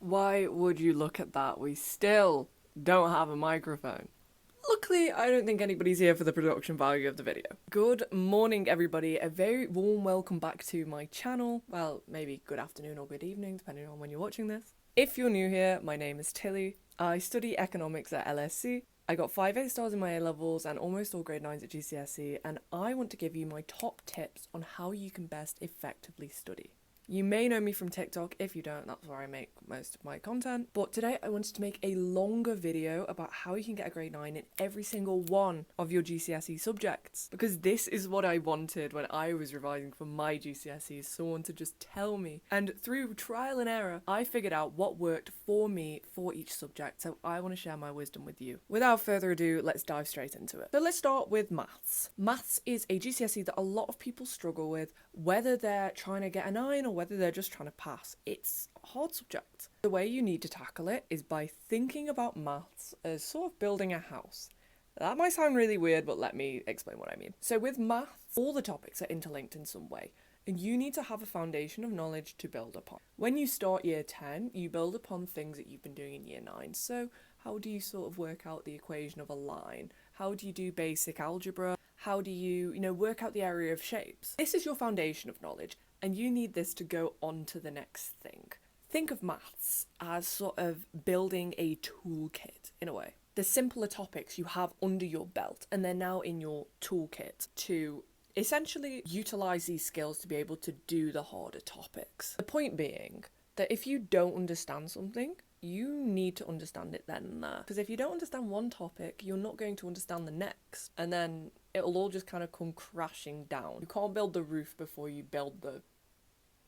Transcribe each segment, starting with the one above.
Why would you look at that? We still don't have a microphone. Luckily, I don't think anybody's here for the production value of the video. Good morning, everybody. A very warm welcome back to my channel. Well, maybe good afternoon or good evening, depending on when you're watching this. If you're new here, my name is Tilly. I study economics at LSC. I got 5 A stars in my A-levels and almost all grade 9s at GCSE, and I want to give you my top tips on how you can best effectively study. You may know me from TikTok. If you don't, that's where I make most of my content. But today I wanted to make a longer video about how you can get a grade 9 in every single one of your GCSE subjects. Because this is what I wanted when I was revising for my GCSEs, someone to just tell me. And through trial and error, I figured out what worked for me for each subject. So I want to share my wisdom with you. Without further ado, let's dive straight into it. So let's start with maths. Maths is a GCSE that a lot of people struggle with, whether they're trying to get a 9 or whether they're just trying to pass. It's a hard subject. The way you need to tackle it is by thinking about maths as sort of building a house. That might sound really weird, but let me explain what I mean. So with maths, all the topics are interlinked in some way, and you need to have a foundation of knowledge to build upon. When you start year 10, you build upon things that you've been doing in year 9. So how do you sort of work out the equation of a line? How do you do basic algebra? How do you, work out the area of shapes? This is your foundation of knowledge, and you need this to go on to the next thing. Think of maths as sort of building a toolkit in a way. The simpler topics you have under your belt, and they're now in your toolkit to essentially utilize these skills to be able to do the harder topics. The point being that if you don't understand something, you need to understand it then and there. Because if you don't understand one topic, you're not going to understand the next. And then it'll all just kind of come crashing down. You can't build the roof before you build the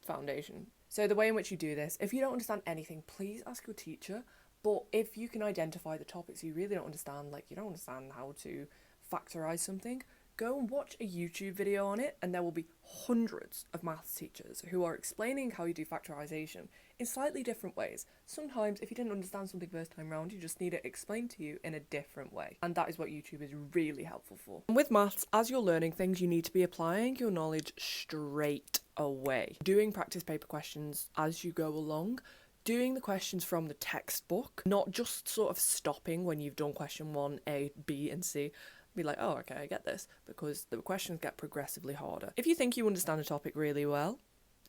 foundation. So the way in which you do this, if you don't understand anything, please ask your teacher. But if you can identify the topics you really don't understand, like you don't understand how to factorize something, go and watch a YouTube video on it, and there will be hundreds of maths teachers who are explaining how you do factorization in slightly different ways. Sometimes if you didn't understand something first time round, you just need it explained to you in a different way. And that is what YouTube is really helpful for. And with maths, as you're learning things, you need to be applying your knowledge straight away. Doing practice paper questions as you go along, doing the questions from the textbook, not just sort of stopping when you've done question 1, A, B and C. Be like, oh, okay, I get this, because the questions get progressively harder. If you think you understand a topic really well,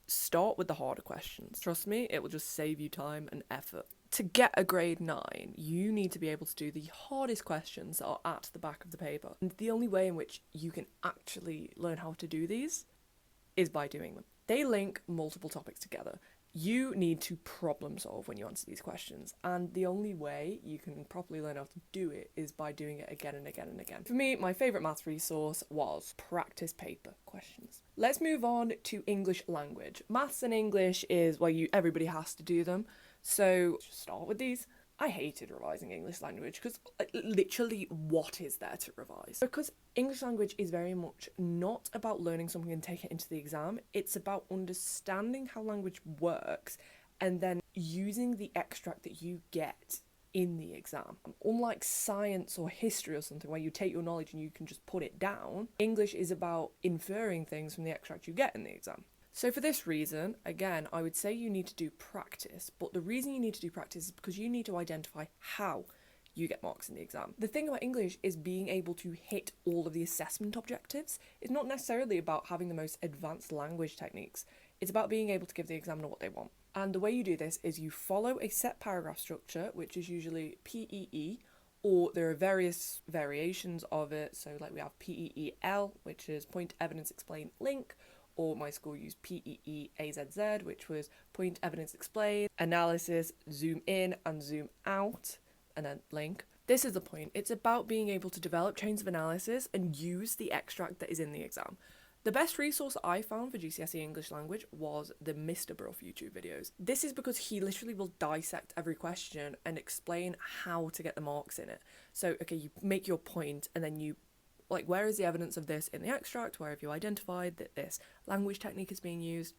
start with the harder questions. Trust me, it will just save you time and effort. To get a grade 9, you need to be able to do the hardest questions that are at the back of the paper. And the only way in which you can actually learn how to do these is by doing them. They link multiple topics together. You need to problem solve when you answer these questions, and the only way you can properly learn how to do it is by doing it again and again and again. For me, my favourite maths resource was practice paper questions. Let's move on to English language. Maths and English is where everybody has to do them, so just start with these. I hated revising English language because literally what is there to revise? Because English language is very much not about learning something and taking it into the exam. It's about understanding how language works and then using the extract that you get in the exam. Unlike science or history or something where you take your knowledge and you can just put it down, English is about inferring things from the extract you get in the exam. So for this reason, again, I would say you need to do practice, but the reason you need to do practice is because you need to identify how you get marks in the exam. The thing about English is being able to hit all of the assessment objectives. It's not necessarily about having the most advanced language techniques. It's about being able to give the examiner what they want. And the way you do this is you follow a set paragraph structure, which is usually PEE, or there are various variations of it. So like we have PEEL, which is point, evidence, explain, link, or my school used PEEAZZ, which was point, evidence, explain, analysis, zoom in and zoom out, and then link. This is the point. It's about being able to develop chains of analysis and use the extract that is in the exam. The best resource I found for GCSE English language was the Mr. Bruff YouTube videos. This is because he literally will dissect every question and explain how to get the marks in it. So, okay, you make your point and then you where is the evidence of this in the extract? Where have you identified that this language technique is being used?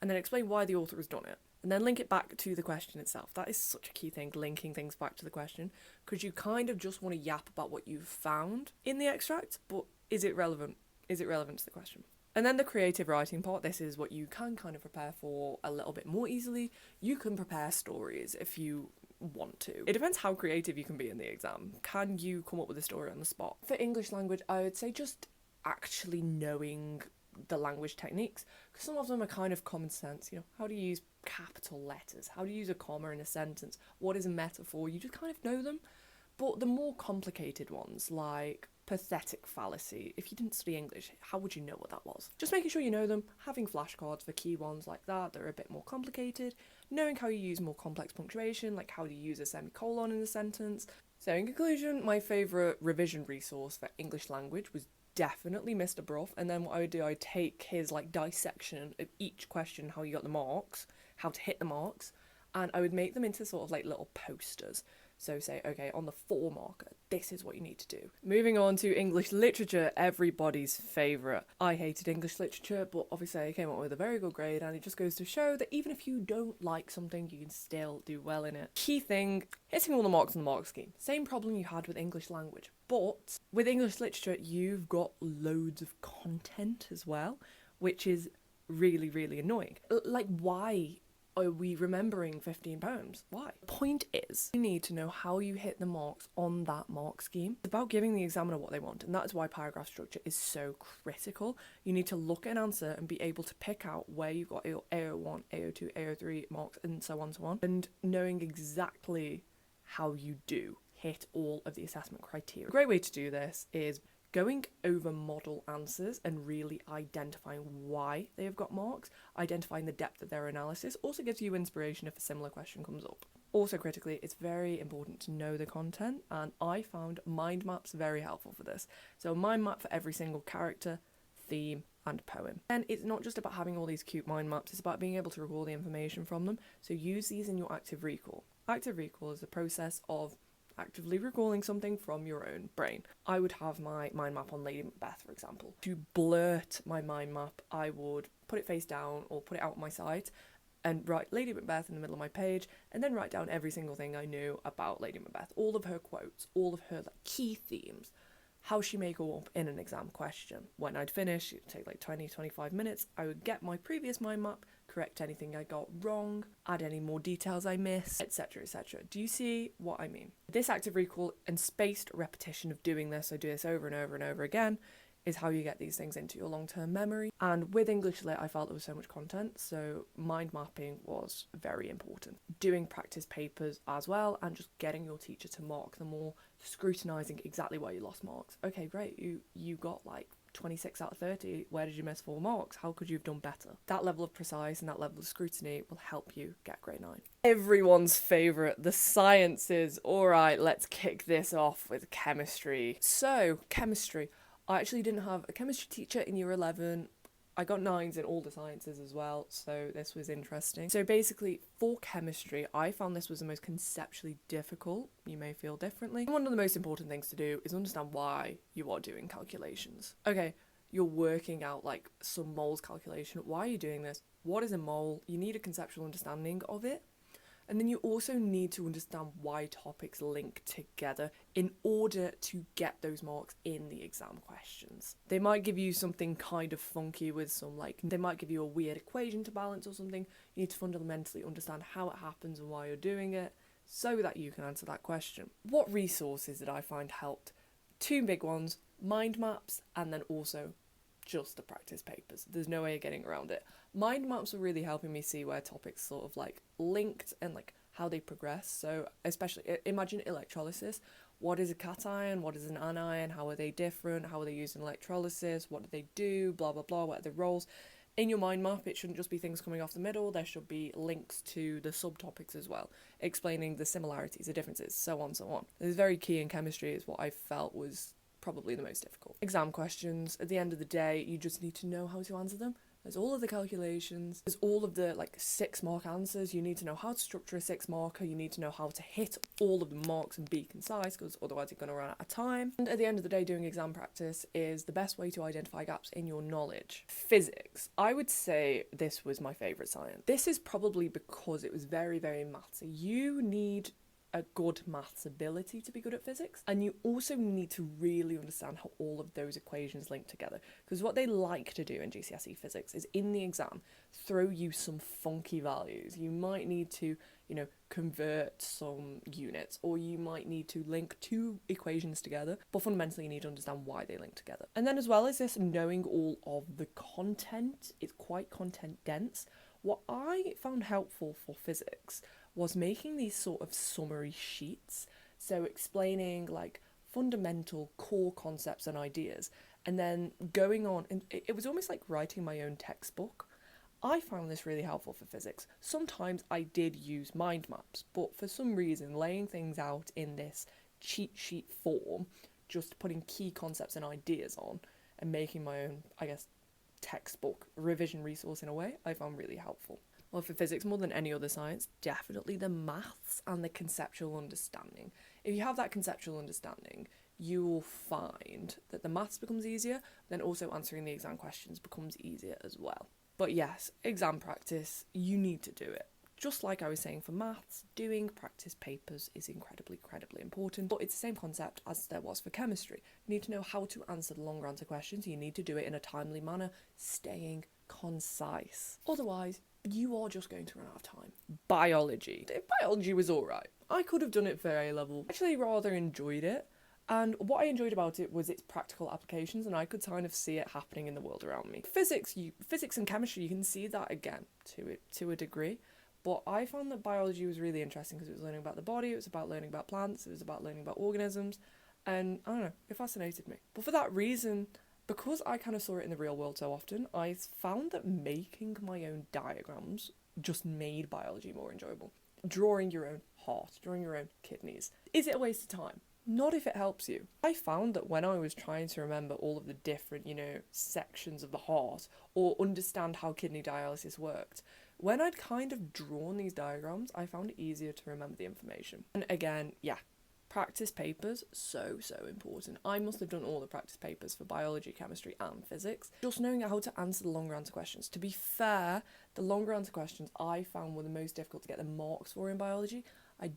And then explain why the author has done it. And then link it back to the question itself. That is such a key thing, linking things back to the question, because you kind of just want to yap about what you've found in the extract, but is it relevant? Is it relevant to the question? And then the creative writing part, this is what you can kind of prepare for a little bit more easily. You can prepare stories if you want to. It depends how creative you can be in the exam. Can you come up with a story on the spot? For English language, I would say just actually knowing the language techniques, because some of them are kind of common sense. You know, how do you use capital letters? How do you use a comma in a sentence? What is a metaphor? You just kind of know them. But the more complicated ones, like pathetic fallacy, if you didn't study English, how would you know what that was? Just making sure you know them, having flashcards for key ones like that are a bit more complicated, knowing how you use more complex punctuation, like how do you use a semicolon in a sentence. So in conclusion, my favourite revision resource for English language was definitely Mr. Bruff, and then what I would do, I'd take his like dissection of each question, how you got the marks, how to hit the marks, and I would make them into sort of like little posters. So say, okay, on the 4 marker, this is what you need to do. Moving on to English literature, everybody's favourite. I hated English literature, but obviously I came up with a very good grade, and it just goes to show that even if you don't like something, you can still do well in it. Key thing, hitting all the marks on the mark scheme. Same problem you had with English language, but with English literature, you've got loads of content as well, which is really, really annoying. Like, why are we remembering 15 poems? Why? The point is, you need to know how you hit the marks on that mark scheme. It's about giving the examiner what they want, and that is why paragraph structure is so critical. You need to look at an answer and be able to pick out where you've got your AO1, AO2, AO3 marks, and so on, and knowing exactly how you do hit all of the assessment criteria. A great way to do this is going over model answers and really identifying why they have got marks, identifying the depth of their analysis, also gives you inspiration if a similar question comes up. Also critically, it's very important to know the content, and I found mind maps very helpful for this. So a mind map for every single character, theme, and poem. And it's not just about having all these cute mind maps, it's about being able to recall the information from them, so use these in your active recall. Active recall is a process of actively recalling something from your own brain. I would have my mind map on Lady Macbeth, for example. To blurt my mind map, I would put it face down or put it out on my side and write Lady Macbeth in the middle of my page, and then write down every single thing I knew about Lady Macbeth, all of her quotes, all of her like key themes, how she may go up in an exam question. When I'd finish, it'd take like 20-25 minutes, I would get my previous mind map, correct anything I got wrong, add any more details I missed, etc, etc. Do you see what I mean? This active recall and spaced repetition of doing this, so do this over and over and over again, is how you get these things into your long-term memory. And with English Lit, I felt there was so much content, so mind mapping was very important. Doing practice papers as well, and just getting your teacher to mark them all, scrutinising exactly where you lost marks. Okay, great, you got like 26 out of 30, where did you miss 4 marks? How could you have done better? That level of precise and that level of scrutiny will help you get grade 9. Everyone's favourite, the sciences. Alright, let's kick this off with chemistry. So, chemistry. I actually didn't have a chemistry teacher in year 11. I got 9s in all the sciences as well, so this was interesting. So basically, for chemistry, I found this was the most conceptually difficult. You may feel differently. One of the most important things to do is understand why you are doing calculations. Okay, you're working out like some moles calculation. Why are you doing this? What is a mole? You need a conceptual understanding of it. And then you also need to understand why topics link together in order to get those marks in the exam questions. They might give you something kind of funky with some they might give you a weird equation to balance or something. You need to fundamentally understand how it happens and why you're doing it so that you can answer that question. What resources did I find helped? 2 big ones, mind maps, and then also just the practice papers. There's no way of getting around it. Mind maps were really helping me see where topics sort of linked and how they progress. So especially imagine electrolysis. What is a cation? What is an anion? How are they different? How are they used in electrolysis? What do they do? Blah, blah, blah. What are their roles? In your mind map, it shouldn't just be things coming off the middle. There should be links to the subtopics as well, explaining the similarities, the differences, so on, so on. This is very key in chemistry, is what I felt was probably the most difficult. Exam questions, at the end of the day, you just need to know how to answer them. There's all of the calculations, there's all of the 6-mark answers. You need to know how to structure a 6-marker, you need to know how to hit all of the marks and be concise, because otherwise you're going to run out of time. And at the end of the day, doing exam practice is the best way to identify gaps in your knowledge. Physics. I would say this was my favourite science. This is probably because it was very, very mathsy. You need a good maths ability to be good at physics. And you also need to really understand how all of those equations link together. Because what they like to do in GCSE physics is in the exam throw you some funky values. You might need to, convert some units, or you might need to link two equations together, but fundamentally you need to understand why they link together. And then as well as this, knowing all of the content, it's quite content dense. What I found helpful for physics was making these sort of summary sheets, so explaining like fundamental core concepts and ideas, and then going on, and it was almost like writing my own textbook. I found this really helpful for physics. Sometimes I did use mind maps, but for some reason laying things out in this cheat sheet form, just putting key concepts and ideas on and making my own, textbook revision resource in a way, I found really helpful. Well, for physics, more than any other science, definitely the maths and the conceptual understanding. If you have that conceptual understanding, you will find that the maths becomes easier, then also answering the exam questions becomes easier as well. But yes, exam practice, you need to do it. Just like I was saying for maths, doing practice papers is incredibly important, but it's the same concept as there was for chemistry. You need to know how to answer the longer answer questions, you need to do it in a timely manner, staying concise. Otherwise, you are just going to run out of time. Biology. Biology was alright. I could have done it for A level. Actually rather enjoyed it. And what I enjoyed about it was its practical applications, and I could kind of see it happening in the world around me. Physics and chemistry, you can see that again to a degree. But I found that biology was really interesting because it was learning about the body, it was about learning about plants, it was about learning about organisms, and I don't know, it fascinated me. But for that reason, because I kind of saw it in the real world so often, I found that making my own diagrams just made biology more enjoyable. Drawing your own heart, drawing your own kidneys. Is it a waste of time? Not if it helps you. I found that when I was trying to remember all of the different, sections of the heart or understand how kidney dialysis worked, when I'd kind of drawn these diagrams, I found it easier to remember the information. And again, practice papers, so important. I must have done all the practice papers for biology, chemistry and physics. Just knowing how to answer the longer answer questions. To be fair, the longer answer questions I found were the most difficult to get the marks for in biology. I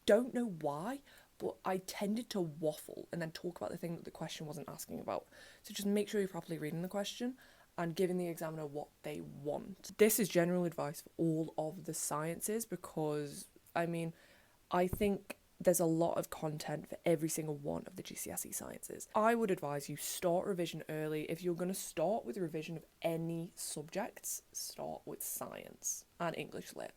don't know why, but I tended to waffle and then talk about the thing that the question wasn't asking about. So just make sure you're properly reading the question and giving the examiner what they want. This is general advice for all of the sciences because, I think there's a lot of content for every single one of the GCSE sciences. I would advise you start revision early. If you're going to start with revision of any subjects, start with science and English lit.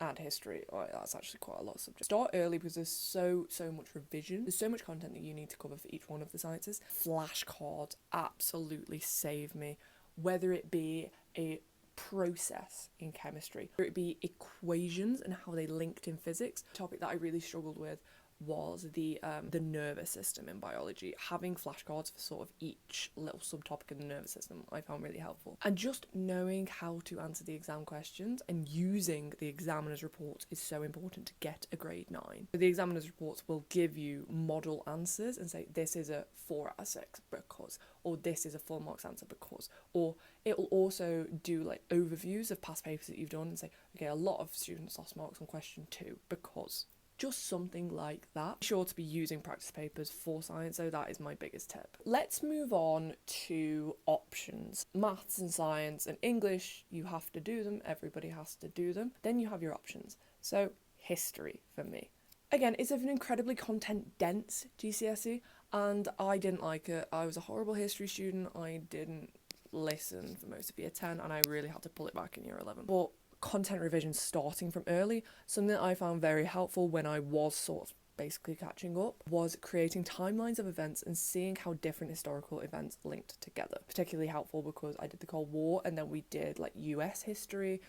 And history. That's actually quite a lot of subjects. Start early because there's so much revision. There's so much content that you need to cover for each one of the sciences. Flashcards absolutely save me. Whether it be a process in chemistry, whether it be equations and how they linked in physics. A topic that I really struggled with was the nervous system in biology. Having flashcards for sort of each little subtopic in the nervous system I found really helpful. And just knowing how to answer the exam questions and using the examiner's reports is so important to get a grade 9. So the examiner's reports will give you model answers and say this is a 4 out of 6 because, or this is a full marks answer because, or it will also do like overviews of past papers that you've done and say, okay, a lot of students lost marks on question 2 because. Just something like that. Be sure to be using practice papers for science, so that is my biggest tip. Let's move on to options. Maths and science and English, you have to do them, everybody has to do them. Then you have your options. So history for me. Again, it's an incredibly content dense GCSE and I didn't like it. I was a horrible history student. I didn't listen for most of year 10 and I really had to pull it back in year 11. But content revision starting from early, something that I found very helpful when I was sort of basically catching up was creating timelines of events and seeing how different historical events linked together. Particularly helpful because I did the Cold War and then we did like US history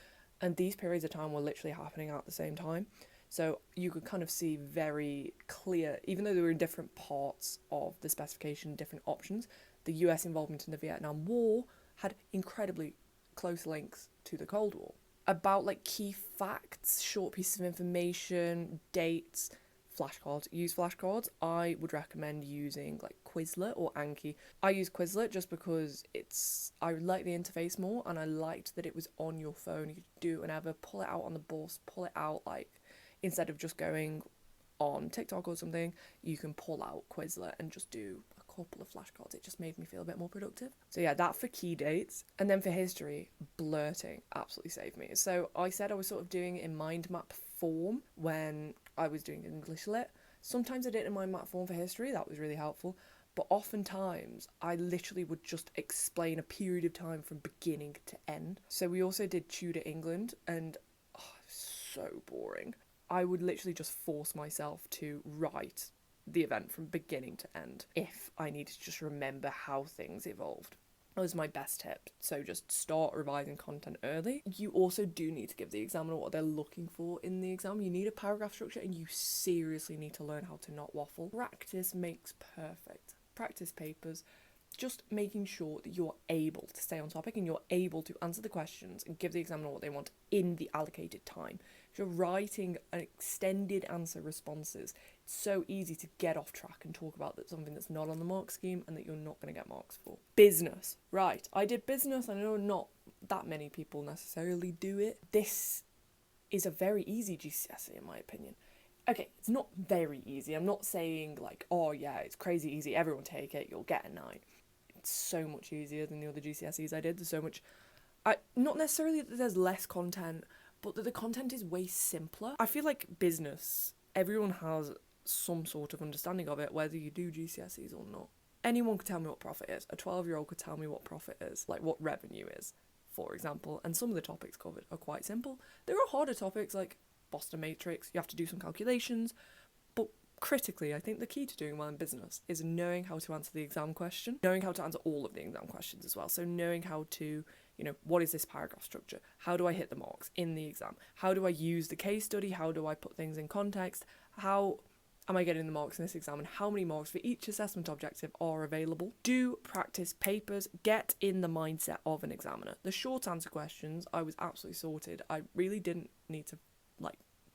and these periods of time were literally happening at the same time. So you could kind of see very clear, even though they were in different parts of the specification, different options, the US involvement in the Vietnam War had incredibly close links to the Cold War. About like key facts, short pieces of information, dates, flashcards. Use flashcards. I would recommend using like Quizlet or Anki. I use Quizlet just because I like the interface more and I liked that it was on your phone. You could do it whenever, pull it out on the bus, pull it out like instead of just going on TikTok or something, you can pull out Quizlet and just do a couple of flashcards. It just made me feel a bit more productive. So yeah, that for key dates. And then for history, blurting absolutely saved me. So I said I was sort of doing it in mind map form when I was doing English Lit. Sometimes I did it in mind map form for history, that was really helpful. But oftentimes, I literally would just explain a period of time from beginning to end. So we also did Tudor England, and so boring. I would literally just force myself to write the event from beginning to end if I needed to just remember how things evolved. That was my best tip. So just start revising content early. You also do need to give the examiner what they're looking for in the exam. You need a paragraph structure, and you seriously need to learn how to not waffle. Practice makes perfect. Practice papers, just making sure that you're able to stay on topic and you're able to answer the questions and give the examiner what they want in the allocated time. If you're writing an extended answer responses, it's so easy to get off track and talk about something that's not on the mark scheme and that you're not going to get marks for. Business. Right, I did business. I know not that many people necessarily do it. This is a very easy GCSE in my opinion. Okay, it's not very easy. I'm not saying like, oh yeah, it's crazy easy, everyone take it, you'll get a 9. It's so much easier than the other GCSEs I did. There's so much, not necessarily that there's less content, but that the content is way simpler. I feel like business, everyone has some sort of understanding of it, whether you do GCSEs or not. Anyone could tell me what profit is. A 12-year-old could tell me what profit is, like what revenue is, for example. And some of the topics covered are quite simple. There are harder topics like Boston Matrix, you have to do some calculations, but critically, I think the key to doing well in business is knowing how to answer the exam question, knowing how to answer all of the exam questions as well. So knowing how to, what is this paragraph structure? How do I hit the marks in the exam? How do I use the case study? How do I put things in context? How am I getting the marks in this exam? And how many marks for each assessment objective are available? Do practice papers, get in the mindset of an examiner. The short answer questions, I was absolutely sorted. I really didn't need to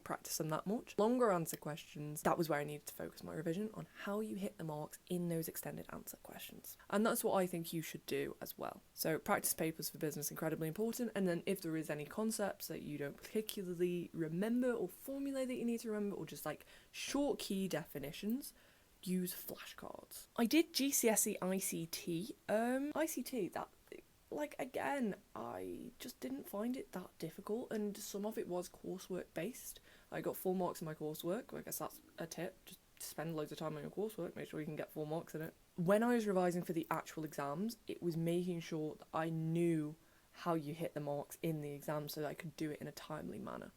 practice them that much. Longer answer questions, that was where I needed to focus my revision on how you hit the marks in those extended answer questions. And that's what I think you should do as well. So practice papers for business, incredibly important. And then if there is any concepts that you don't particularly remember or formulae that you need to remember, or just like short key definitions, use flashcards. I did GCSE ICT. ICT, that again, I just didn't find it that difficult, and some of it was coursework based. I got 4 marks in my coursework. I guess that's a tip, just spend loads of time on your coursework, make sure you can get 4 marks in it. When I was revising for the actual exams, it was making sure that I knew how you hit the marks in the exam so that I could do it in a timely manner.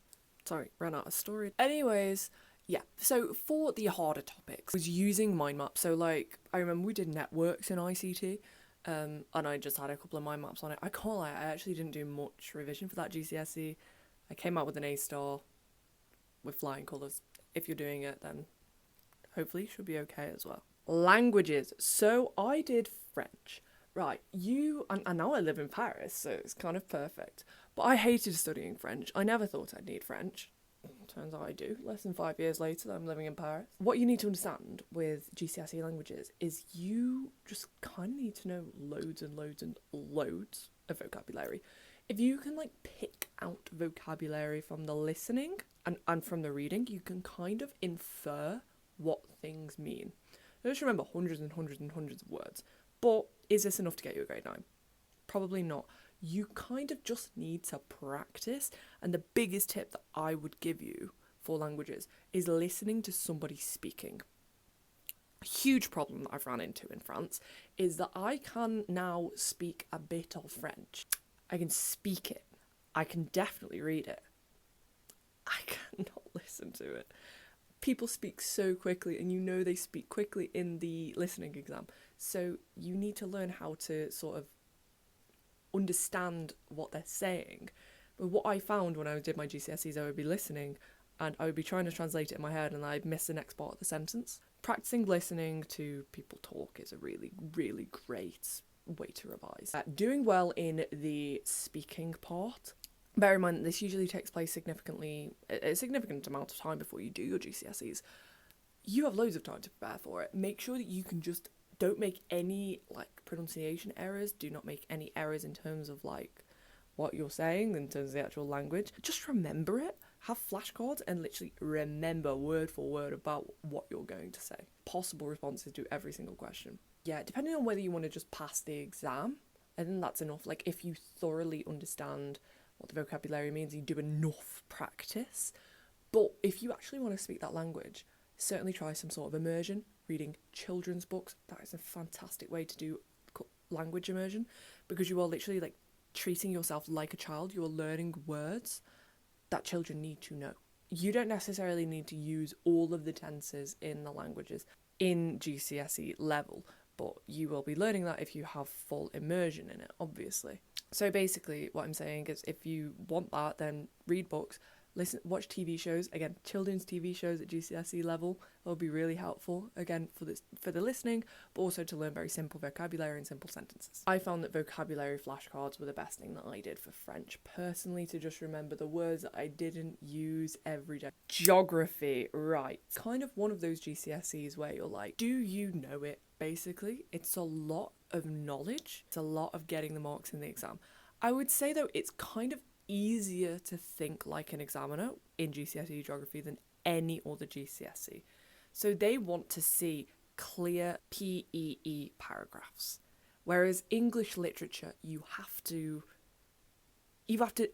Sorry, ran out of storage. Anyways, yeah, so for the harder topics, I was using mind maps. So I remember we did networks in ICT, and I just had a couple of mind maps on it. I can't lie, I actually didn't do much revision for that GCSE. I came out with an A star with flying colours. If you're doing it, then hopefully you should be okay as well. Languages. So I did French. Right, and now I live in Paris, so it's kind of perfect. But I hated studying French. I never thought I'd need French. Turns out I do. Less than 5 years later, I'm living in Paris. What you need to understand with GCSE languages is you just kind of need to know loads and loads and loads of vocabulary. If you can pick out vocabulary from the listening and from the reading, you can kind of infer what things mean. I just remember hundreds and hundreds and hundreds of words. But is this enough to get you a grade 9? Probably not. You kind of just need to practice. And the biggest tip that I would give you for languages is listening to somebody speaking. A huge problem that I've ran into in France is that I can now speak a bit of French. I can speak it. I can definitely read it. I cannot listen to it. People speak so quickly, and they speak quickly in the listening exam. So you need to learn how to sort of understand what they're saying. But what I found when I did my GCSEs, I would be listening and I would be trying to translate it in my head and I'd miss the next part of the sentence. Practicing listening to people talk is a really, really great way to revise. Doing well in the speaking part. Bear in mind that this usually takes place a significant amount of time before you do your GCSEs. You have loads of time to prepare for it. Make sure that you can just don't make any pronunciation errors. Do not make any errors in terms of what you're saying in terms of the actual language. Just remember it. have flashcards and literally remember word for word about what you're going to say. Possible responses to every single question. Yeah, depending on whether you want to just pass the exam, I think that's enough. Like, if you thoroughly understand what the vocabulary means, you do enough practice. But if you actually want to speak that language, certainly try some sort of immersion, reading children's books. That is a fantastic way to do language immersion, because you are literally like treating yourself like a child. You are learning words that children need to know. You don't necessarily need to use all of the tenses in the languages in GCSE level, but you will be learning that if you have full immersion in it, obviously. So basically what I'm saying is, if you want that, then read books, watch TV shows. Again, children's TV shows at GCSE level will be really helpful, again, for the listening, but also to learn very simple vocabulary and simple sentences. I found that vocabulary flashcards were the best thing that I did for French, personally, to just remember the words that I didn't use every day. Geography, right. It's kind of one of those GCSEs where you're like, do you know it, basically? It's a lot of knowledge. It's a lot of getting the marks in the exam. I would say, though, it's kind of easier to think like an examiner in GCSE geography than any other GCSE. So they want to see clear PEE paragraphs, whereas English literature, you have to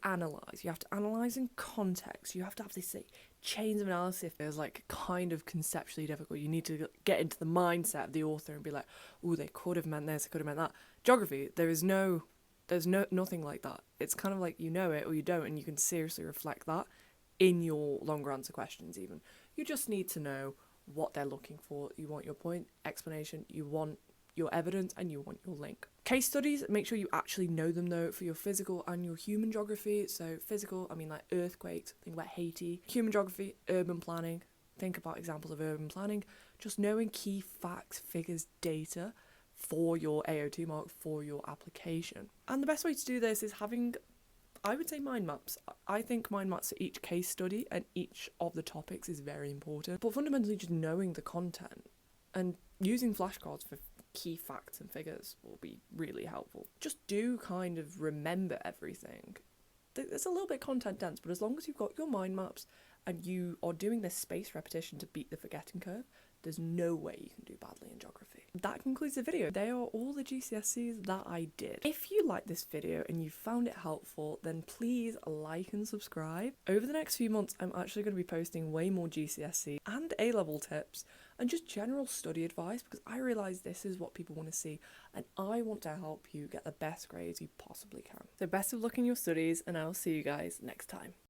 analyse. You have to analyse in context. You have to have this chains of analysis. It's like kind of conceptually difficult. You need to get into the mindset of the author and be like, oh, they could have meant this, they could have meant that. Geography, there's nothing like that. It's kind of like, you know it or you don't, and you can seriously reflect that in your longer answer questions even. You just need to know what they're looking for. You want your point, explanation, you want your evidence, and you want your link. Case studies, make sure you actually know them though, for your physical and your human geography. So physical, I mean like earthquakes, think about Haiti. Human geography, urban planning, think about examples of urban planning. Just knowing key facts, figures, data for your AO2 mark, for your application. And the best way to do this is having, I would say, mind maps. I think mind maps for each case study and each of the topics is very important. But fundamentally, just knowing the content and using flashcards for key facts and figures will be really helpful. Just do kind of remember everything. It's a little bit content dense, but as long as you've got your mind maps and you are doing this spaced repetition to beat the forgetting curve, there's no way you can do badly in geography. That concludes the video. They are all the GCSEs that I did. If you liked this video and you found it helpful, then please like and subscribe. Over the next few months, I'm actually going to be posting way more GCSE and A-level tips and just general study advice, because I realise this is what people want to see and I want to help you get the best grades you possibly can. So best of luck in your studies, and I'll see you guys next time.